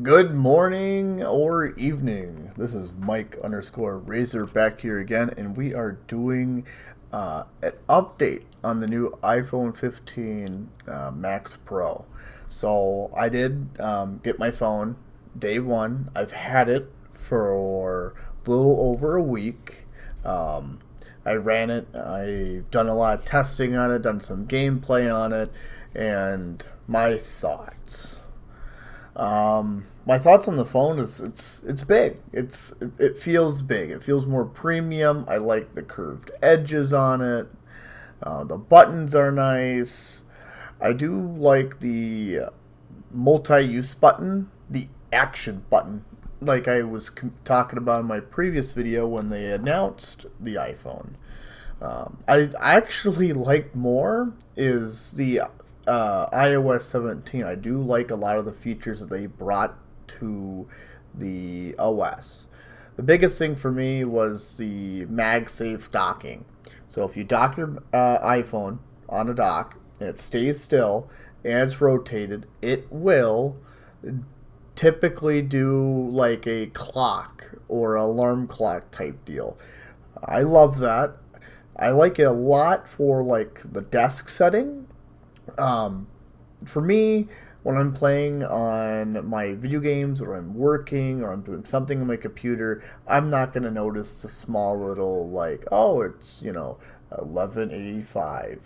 Good morning or evening. This is Mike underscore Razor back here again, and we are doing an update on the new iPhone 15 Max Pro. So I did get my phone day one. I've had it for a little over a week. Um, I ran it. I've done a lot of testing on it, done some gameplay on it, and my thoughts. My thoughts on the phone is it's big. It feels big. It feels more premium. I like the curved edges on it. The buttons are nice. I do like the multi-use button, the action button, like I was talking about in my previous video when they announced the iPhone. I actually like more is the iOS 17. I do like a lot of the features that they brought to the OS. The biggest thing for me was the MagSafe docking. So if you dock your iPhone on a dock and it stays still and it's rotated, it will typically do like a clock or alarm clock type deal. I love that. I like it a lot for like the desk setting. Um, for me, when I'm playing on my video games or I'm working or I'm doing something on my computer, I'm not going to notice the small little like, oh, it's, 1185,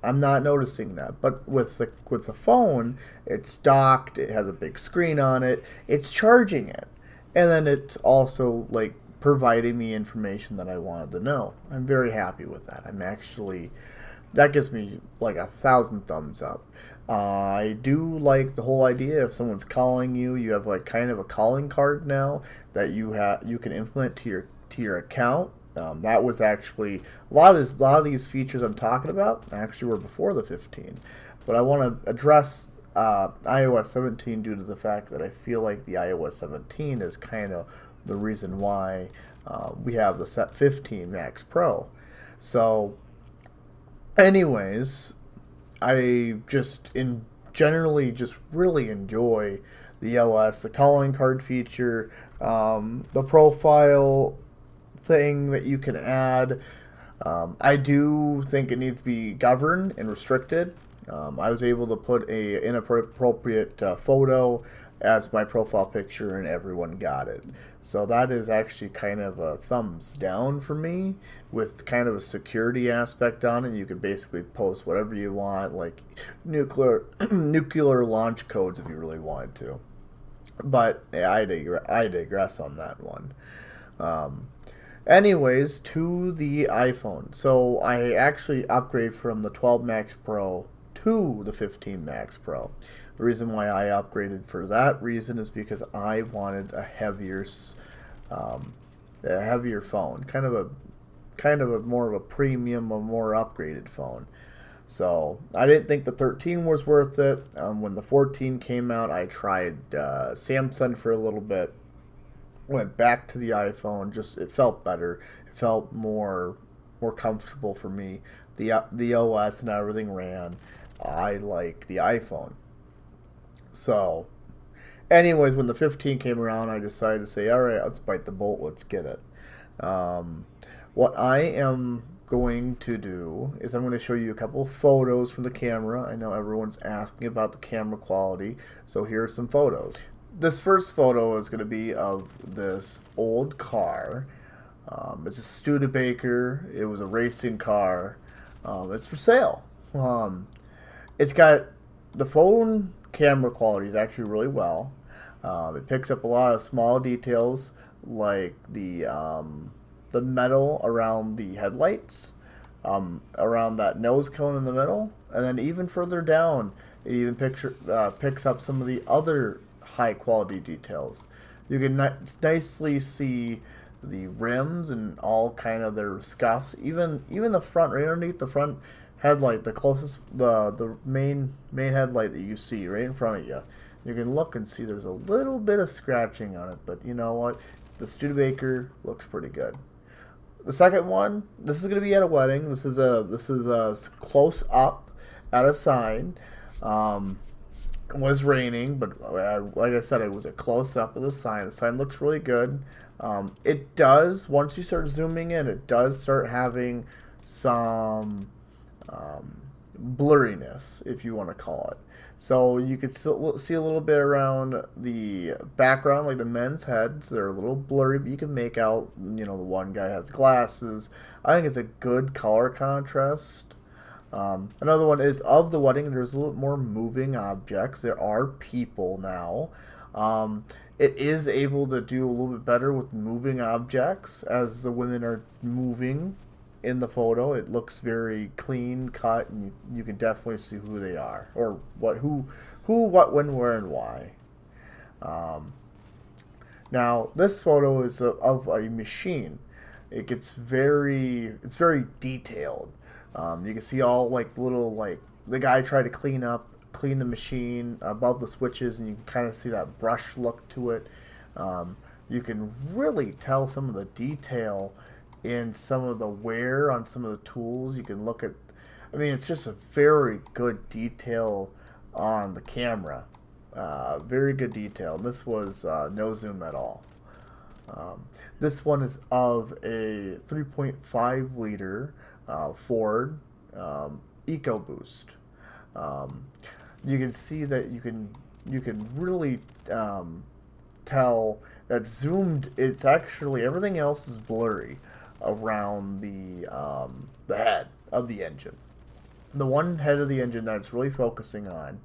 I'm not noticing that. But with the phone, it's docked, it has a big screen on it, it's charging it. And then it's also like providing me information that I wanted to know. I'm very happy with that. That gives me like 1,000 thumbs up. I do like the whole idea if someone's calling you, you have like kind of a calling card now that you can implement to your account. That was actually a lot of these features I'm talking about actually were before the 15, but I want to address iOS 17 due to the fact that I feel like the iOS 17 is kind of the reason why we have the set 15 Max Pro. So anyways, I generally just really enjoy the OS, the calling card feature, the profile thing that you can add. I do think it needs to be governed and restricted. I was able to put a inappropriate photo as my profile picture, and everyone got it. So that is actually kind of a thumbs down for me, with kind of a security aspect on it. You could basically post whatever you want, like nuclear launch codes if you really wanted to. But yeah, I digress on that one. Um, Anyways, to the iPhone. So I actually upgraded from the 12 Max Pro to the 15 Max Pro. The reason why I upgraded for that reason is because I wanted um, a heavier phone, kind of a more of a premium, a more upgraded phone. So I didn't think the 13 was worth it. When the 14 came out, I tried Samsung for a little bit. Went back to the iPhone. Just it felt better. It felt more comfortable for me. The OS and everything ran. I like the iPhone. So, anyways, when the 15 came around, I decided to say, all right, let's bite the bullet. Let's get it. Um, what I am going to do is I'm going to show you a couple of photos from the camera. I know everyone's asking about the camera quality, so here are some photos. This first photo is going to be of this old car. It's a Studebaker. It was a racing car. It's for sale. It's got the phone camera quality is actually really well. It picks up a lot of small details like the metal around the headlights, around that nose cone in the middle, and then even further down, it even picks up some of the other high quality details. You can nicely see the rims and all kind of their scuffs. Even the front, right underneath the front headlight, the closest the main headlight that you see right in front of you. You can look and see there's a little bit of scratching on it, but you know what? The Studebaker looks pretty good. The second one, this is going to be at a wedding. This is a close up at a sign. Um, It was raining, but like I said, it was a close up of the sign. The sign looks really good. It does, once you start zooming in, it does start having some blurriness, if you want to call it. So you could still see a little bit around the background, like the men's heads. They're a little blurry, but you can make out, the one guy has glasses. I think it's a good color contrast. Another one is of the wedding. There's a little bit more moving objects. There are people now. It is able to do a little bit better with moving objects as the women are moving in the photo. It looks very clean cut, and you can definitely see who they are or what, when, where, and why. Um, Now this photo is of a machine. It's very detailed. You can see all like little like the guy tried to clean the machine above the switches, and you can kind of see that brush look to it. You can really tell some of the detail in some of the wear on some of the tools. You can look at, I mean, it's just a very good detail on the camera. Very good detail. This was no zoom at all. This one is of a 3.5 liter Ford EcoBoost. Um, you can see that you can really tell that zoomed. It's actually everything else is blurry around the head of the engine. The one head of the engine that's really focusing on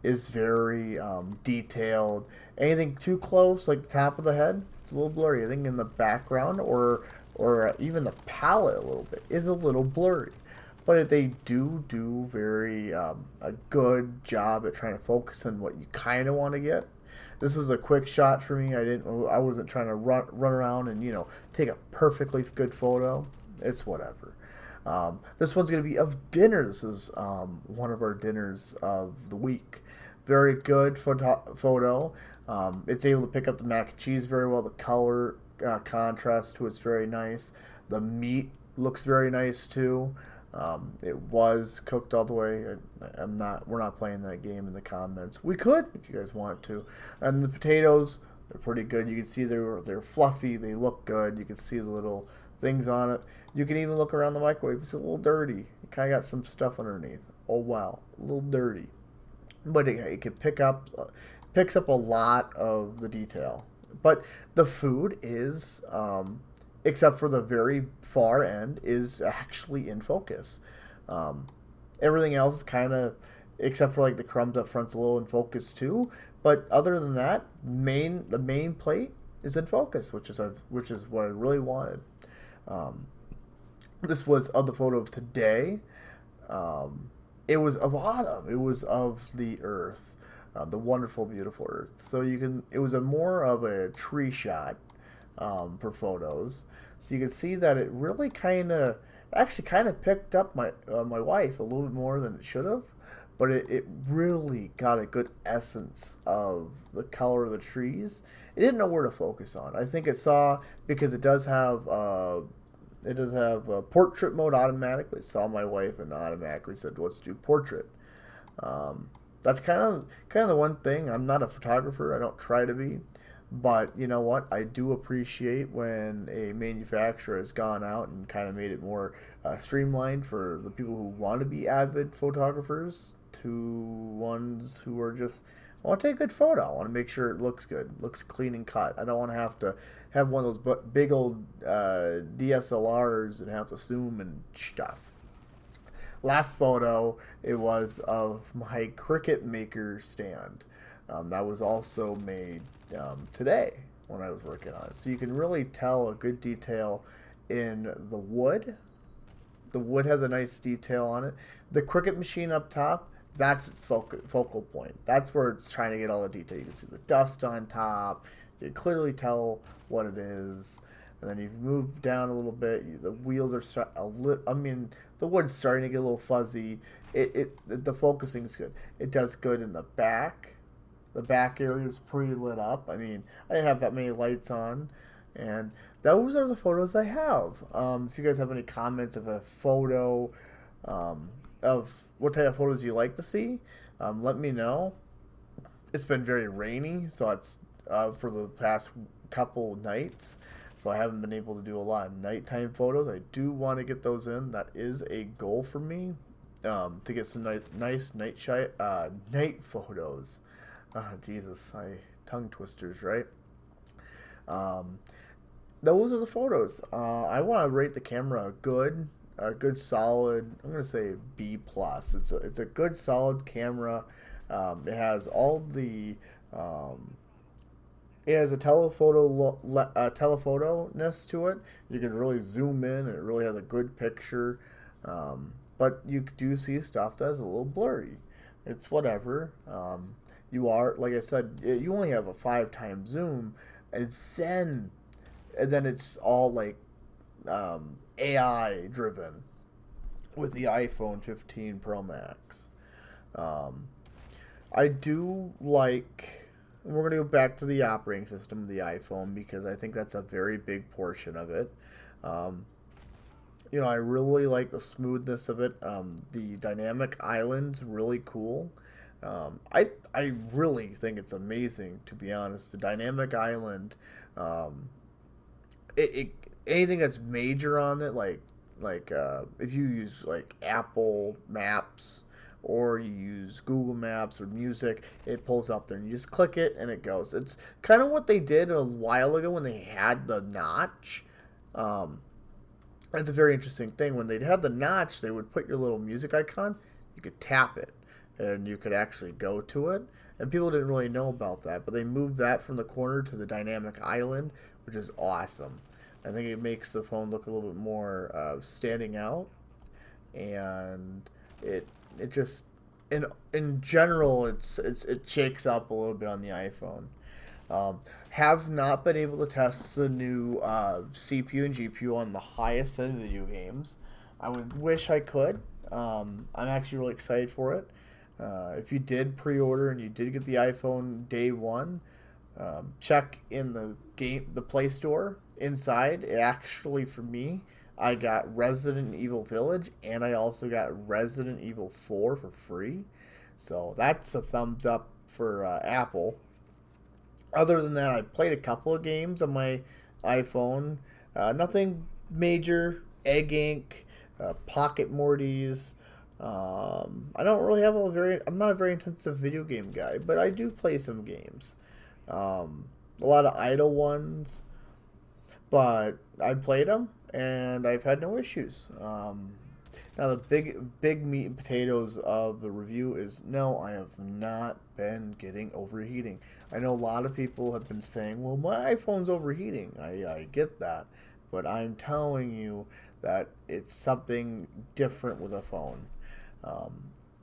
is very detailed. Anything too close, like the top of the head, it's a little blurry. I think in the background or even the palette a little bit is a little blurry. But they do very a good job at trying to focus on what you kind of want to get. This is a quick shot for me. I wasn't trying to run around and take a perfectly good photo. It's whatever. This one's going to be of dinner. This is one of our dinners of the week. Very good photo. It's able to pick up the mac and cheese very well. The color contrast to it's very nice. The meat looks very nice too. It was cooked all the way. We're not playing that game in the comments. We could if you guys want to. And the potatoes, they're pretty good. You can see they're fluffy. They look good. You can see the little things on it. You can even look around the microwave. It's a little dirty. It kind of got some stuff underneath. Oh wow, a little dirty. But it can picks up a lot of the detail. But the food is, except for the very far end, is actually in focus. Um, Everything else is kind of, except for like the crumbs up front's a little in focus too. But other than that, the main plate is in focus, which is what I really wanted. Um, this was of the photo of today. It was of autumn. It was of the earth, the wonderful, beautiful earth. So it was a more of a tree shot for photos. So you can see that it really actually kind of picked up my wife a little bit more than it should have. But it really got a good essence of the color of the trees. It didn't know where to focus on. I think it saw, because it does have portrait mode automatically. It saw my wife and automatically said, "Let's do portrait." That's kind of the one thing. I'm not a photographer. I don't try to be, but you know what? I do appreciate when a manufacturer has gone out and kind of made it more streamlined for the people who want to be avid photographers to ones who are just, I want to take a good photo. I want to make sure it looks good, looks clean and cut. I don't want to have one of those big old DSLRs and have to zoom and stuff. Last photo, it was of my Cricut Maker stand. That was also made today when I was working on it. So you can really tell a good detail in the wood. The wood has a nice detail on it. The Cricut machine up top, that's its focal point. That's where it's trying to get all the detail. You can see the dust on top. You can clearly tell what it is. And then you move down a little bit. The wheels are the wood's starting to get a little fuzzy. The focusing is good. It does good in the back. The back area is pretty lit up. I mean, I didn't have that many lights on. And those are the photos I have. If you guys have any comments of a photo, of what type of photos you like to see, Let me know. It's been very rainy, so it's for the past couple nights, so I haven't been able to do a lot of nighttime photos. I do want to get those in. That is a goal for me, to get some nice night photos. Jesus, tongue twisters, right? Um, those are the photos. I want to rate the camera a good solid. I'm gonna say B plus. It's a good solid camera. It has all the it has a telephoto-ness to it. You can really zoom in, and it really has a good picture. But you do see stuff that's a little blurry. It's whatever. You are, like I said, you only have a 5 times zoom, and then it's all like AI driven with the iPhone 15 Pro Max. Um, I do like. We're going to go back to the operating system of the iPhone because I think that's a very big portion of it. Um, I really like the smoothness of it. The dynamic island's really cool. I really think it's amazing, to be honest. The dynamic island, um, anything that's major on it, if you use like Apple Maps or you use Google Maps or music, it pulls up there and you just click it and it goes. It's kind of what they did a while ago when they had the notch. Um, it's a very interesting thing. When they had the notch, they would put your little music icon, you could tap it and you could actually go to it. And people didn't really know about that, but they moved that from the corner to the dynamic island, which is awesome. I think it makes the phone look a little bit more standing out, and it just in general it shakes up a little bit on the iPhone. Have not been able to test the new CPU and GPU on the highest end video games. I would wish I could. I'm actually really excited for it. If you did pre-order and you did get the iPhone day one, check in the Play Store inside. It actually, for me, I got Resident Evil Village and I also got Resident Evil 4 for free. So that's a thumbs up for Apple. Other than that, I played a couple of games on my iPhone. Nothing major. Egg Inc., Pocket Mortys. I don't really have I'm not a very intensive video game guy, but I do play some games. A lot of idle ones, but I played them and I've had no issues. Now the big meat and potatoes of the review is no, I have not been getting overheating. I know a lot of people have been saying, well, my iPhone's overheating. I get that, but I'm telling you that it's something different with a phone.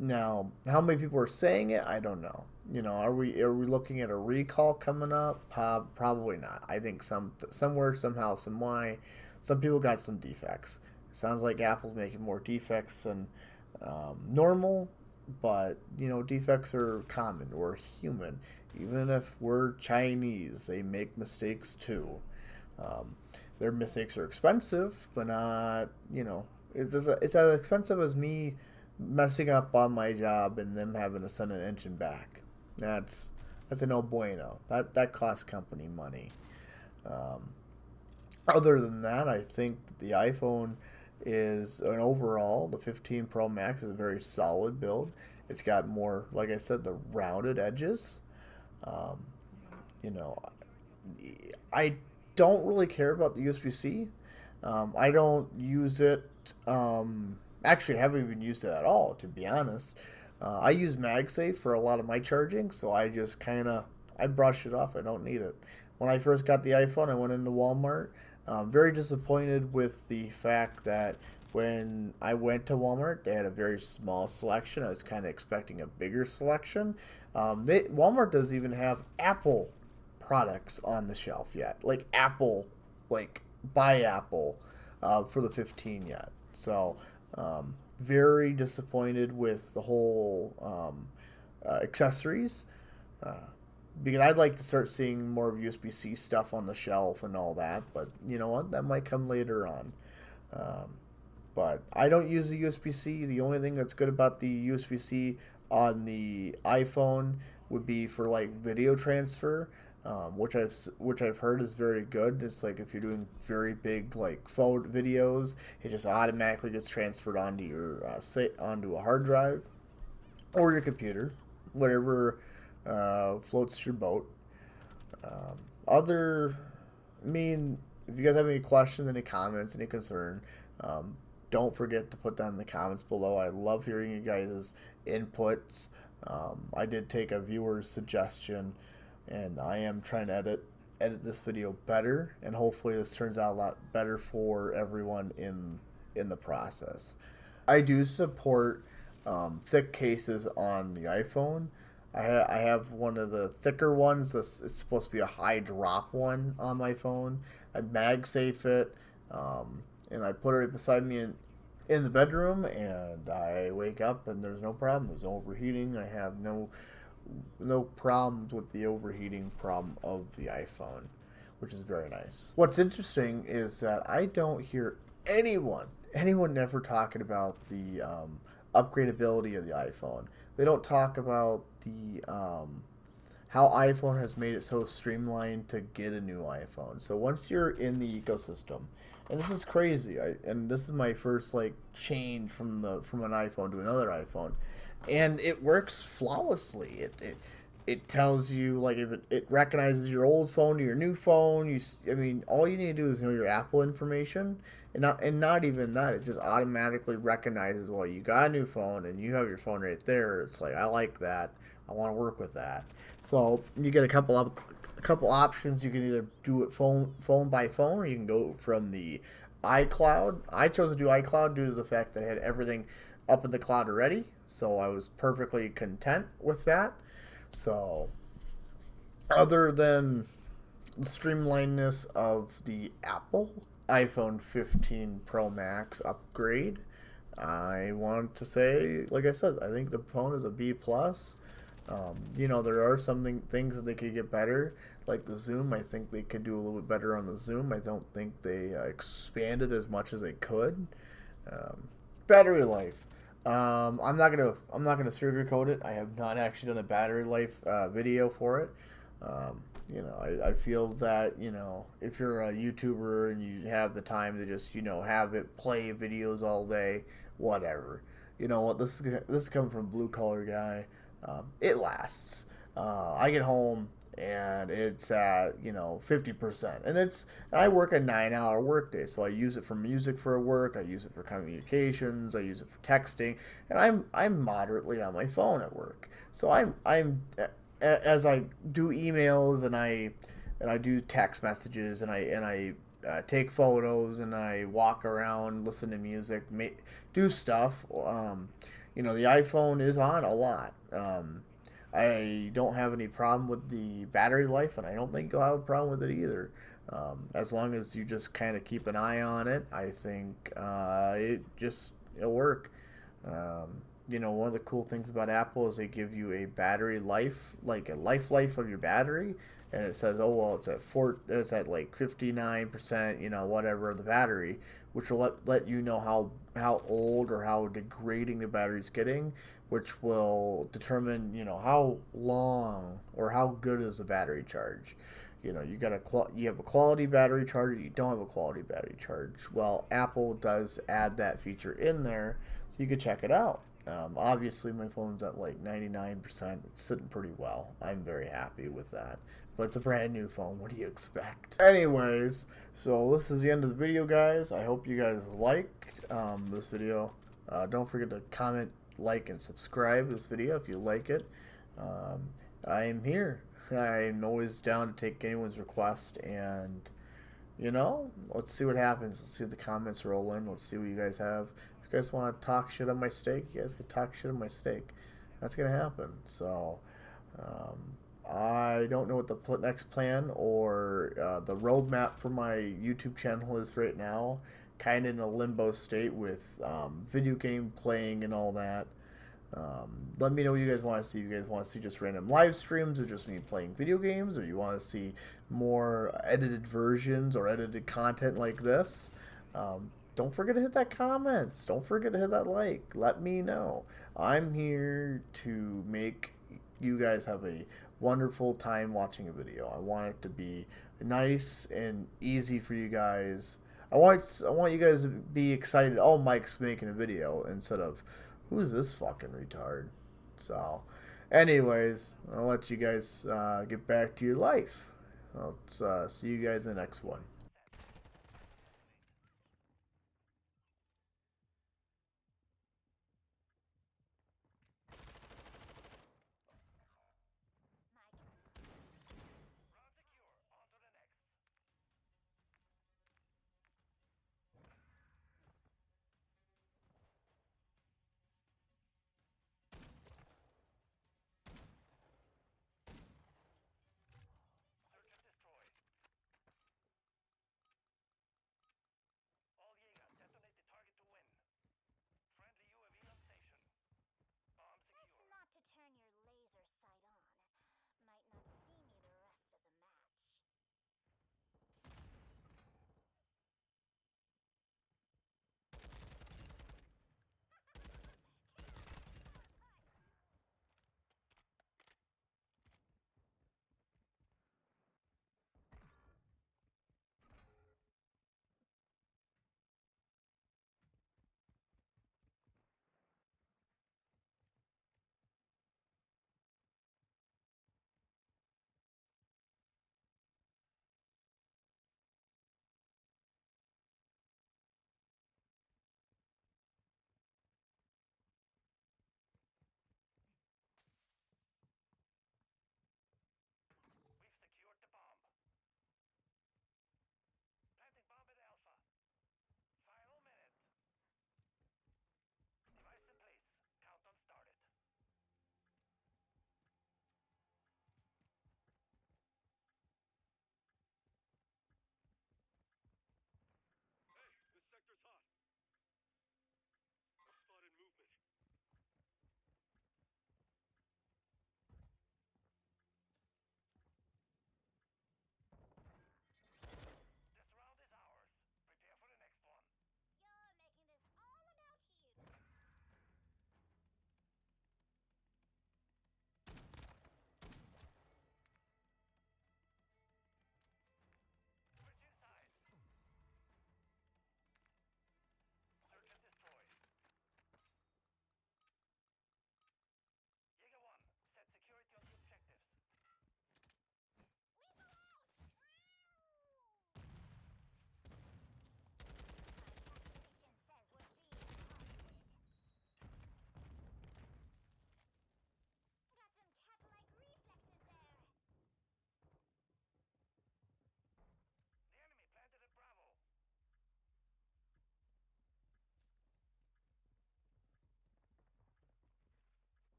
Now, how many people are saying it? I don't know. Are we looking at a recall coming up? Probably not. I think somewhere, somehow, some way, some people got some defects. It sounds like Apple's making more defects than normal, but defects are common. We're human. Even if we're Chinese, they make mistakes too. Their mistakes are expensive, but not it's as expensive as me messing up on my job and them having to send an engine back. That's a no bueno. That costs company money. Other than that, I think the iPhone is an overall, the 15 Pro Max is a very solid build. It's got more, like I said, the rounded edges. Um, you know, I don't really care about the USB-C. I don't use it. Actually, I haven't even used it at all, to be honest. I use MagSafe for a lot of my charging, so I just I brush it off. I don't need it. When I first got the iPhone, I went into Walmart. Very disappointed with the fact that when I went to Walmart, they had a very small selection. I was kind of expecting a bigger selection. Walmart doesn't even have Apple products on the shelf yet, like Apple, like by Apple, for the 15 yet. So very disappointed with the whole accessories. Because I'd like to start seeing more of USB-C stuff on the shelf and all that, but you know what? That might come later on. But I don't use the USB-C. The only thing that's good about the USB-C on the iPhone would be for like video transfer, which I've heard is very good. It's like if you're doing very big like photo videos, it just automatically gets transferred onto your onto a hard drive or your computer, whatever floats your boat. Other, I mean, if you guys have any questions, any comments, any concern, don't forget to put that in the comments below. I love hearing you guys' inputs. I did take a viewer's suggestion, and I am trying to edit this video better, and hopefully this turns out a lot better for everyone in the process. I do support thick cases on the iPhone. I have one of the thicker ones. It's supposed to be a high drop one on my phone. I MagSafe it, and I put it right beside me in the bedroom, and I wake up and there's no problem. There's no overheating. I have no problems with the overheating problem of the iPhone, which is very nice. What's interesting is that I don't hear anyone ever talking about the upgradability of the iPhone. They don't talk about the how iPhone has made it so streamlined to get a new iPhone. So once you're in the ecosystem, and this is crazy, and this is my first like change from an iPhone to another iPhone, and it works flawlessly. It tells you like if it recognizes your old phone to your new phone. I mean, all you need to do is know your Apple information, and not even that. It just automatically recognizes, well, you got a new phone and you have your phone right there. It's like, I like that. I want to work with that. So you get a couple options. You can either do it phone by phone, or you can go from the iCloud. I chose to do iCloud due to the fact that I had everything up in the cloud already, so I was perfectly content with that. So, other than the streamlinedness of the Apple iPhone 15 Pro Max upgrade, I want to say, like I said, I think the phone is a B plus. There are things that they could get better, like the zoom. I think they could do a little bit better on the zoom. I don't think they expanded as much as they could. Battery life. I'm not gonna sugarcoat it. I have not actually done a battery life video for it. I feel that if you're a YouTuber and you have the time to just have it play videos all day, whatever. You know what? This is coming from a blue collar guy. It lasts. I get home and it's at 50%, and I work a 9-hour workday, so I use it for music for work. I use it for communications. I use it for texting, and I'm moderately on my phone at work. So I'm as I do emails and I do text messages and I take photos and I walk around, listen to music, do stuff. The iPhone is on a lot. I don't have any problem with the battery life, and I don't think you'll have a problem with it either. As long as you just kind of keep an eye on it, I think it'll work. One of the cool things about Apple is they give you a battery life, like a life of your battery, and it says, oh well, it's at like 59%, whatever of the battery, which will let you know how old or how degrading the battery's getting, which will determine how long or how good is the battery charge. You have a quality battery charge, you don't have a quality battery charge. Well, Apple does add that feature in there, so you can check it out. Obviously, my phone's at like 99%. It's sitting pretty well. I'm very happy with that. But it's a brand new phone. What do you expect? Anyways, so this is the end of the video, guys. I hope you guys liked this video. Don't forget to comment, like, and subscribe this video if you like it. I'm here. I'm always down to take anyone's request, and let's see what happens. Let's see what the comments roll in. Let's see what you guys have. If you guys want to talk shit on my steak, you guys can talk shit on my steak. That's gonna happen. So I don't know what the next plan or the roadmap for my YouTube channel is right now. Kind of in a limbo state with video game playing and all that. Let me know what you guys want to see. You guys want to see just random live streams or just me playing video games, or you want to see more edited versions or edited content like this? don't forget to hit that comments. Don't forget to hit that like. Let me know. I'm here to make you guys have a wonderful time watching a video. I want it to be nice and easy for you guys. I want you guys to be excited. Oh, Mike's making a video instead of who's this fucking retard. So, anyways, I'll let you guys get back to your life. I'll see you guys in the next one.